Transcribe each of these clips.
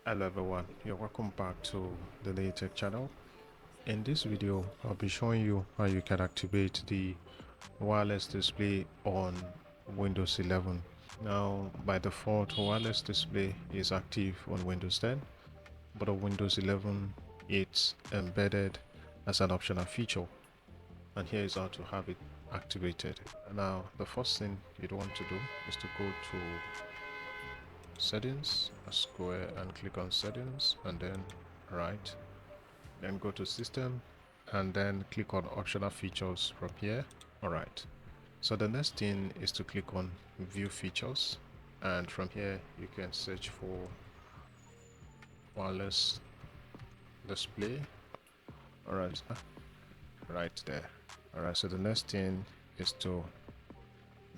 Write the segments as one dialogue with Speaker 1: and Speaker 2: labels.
Speaker 1: Hello everyone, you're welcome back to the Tech channel. In this video, I'll be showing you how you can activate the wireless display on Windows 11. Now, by default, wireless display is active on Windows 10, but on Windows 11, it's embedded as an optional feature. And here is how to have it activated. Now, the first thing you'd want to do is to go to settings, a square, and click on settings, and then right, then go to system, and then click on optional features from here. All right, so the next thing is to click on view features, and from here you can search for wireless display. All right, right there. All right, so the next thing is to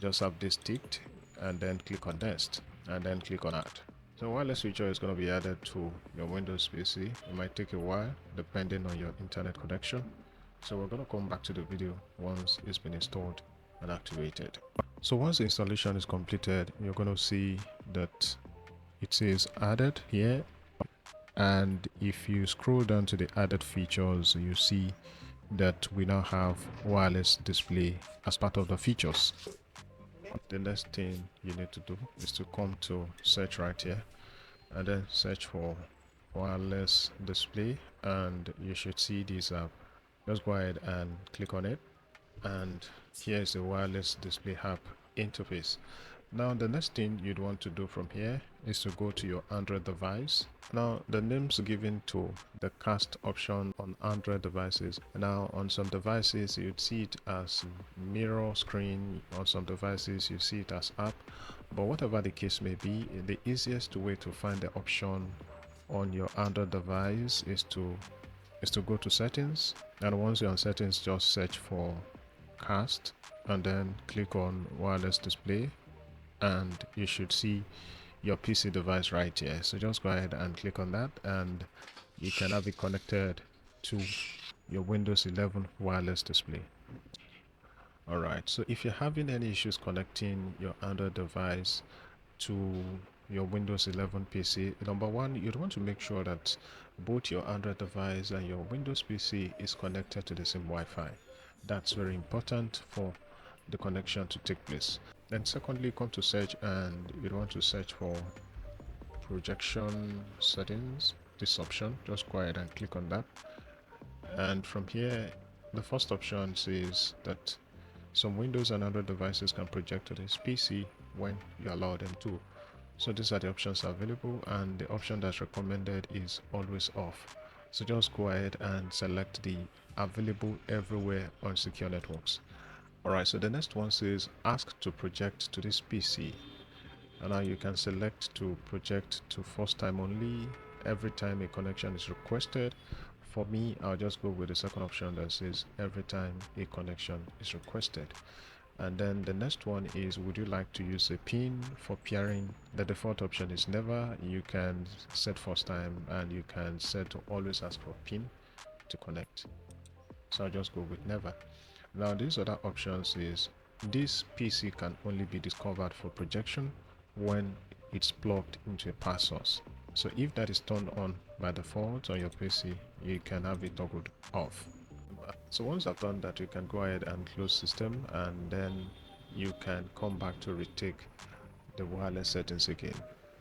Speaker 1: just have this ticked, and then click on next, and then click on add. So wireless feature is going to be added to your Windows PC. It might take a while depending on your internet connection. So we're going to come back to the video once it's been installed and activated. So once the installation is completed, you're going to see that it says added here. And if you scroll down to the added features, you see that we now have wireless display as part of the features. The next thing you need to do is to come to search right here and then search for wireless display, and you should see this app. Just go ahead and click on it, and here is the wireless display app interface. Now the next thing you'd want to do from here is to go to your Android device. Now the names given to the cast option on Android devices. Now on some devices you'd see it as mirror screen, on some devices you see it as app, but whatever the case may be, the easiest way to find the option on your Android device is to go to settings, and once you're on settings, just search for cast and then click on wireless display, and you should see your PC device right here. So just go ahead and click on that, and you can have it connected to your Windows 11 wireless display. Alright, so if you're having any issues connecting your Android device to your Windows 11 PC, number one, you'd want to make sure that both your Android device and your Windows PC is connected to the same Wi-Fi. That's very important for the connection to take place. Then secondly, come to search, and you want to search for projection settings, this option. Just go ahead and click on that, and from here the first option says that some Windows and Android devices can project to this PC when you allow them to. So these are the options available, and the option that's recommended is always off. So just go ahead and select the available everywhere on secure networks. Alright, so the next one says ask to project to this PC, and now you can select to project to first time only every time a connection is requested. For me, I'll just go with the second option that says every time a connection is requested. And then the next one is, would you like to use a pin for pairing? The default option is never. You can set first time, and you can set to always ask for pin to connect. So I'll just go with never. Now these other options is this PC can only be discovered for projection when it's plugged into a power source. So if that is turned on by default on your PC, you can have it toggled off. So once I've done that, you can go ahead and close system, and then you can come back to retake the wireless settings again,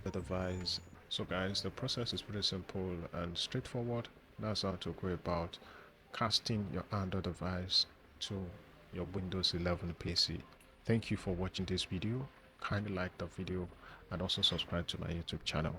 Speaker 1: the device. So guys, the process is pretty simple and straightforward. That's how to go about casting your Android device to your Windows 11 PC. Thank you for watching this video. Kindly like the video and also subscribe to my YouTube channel.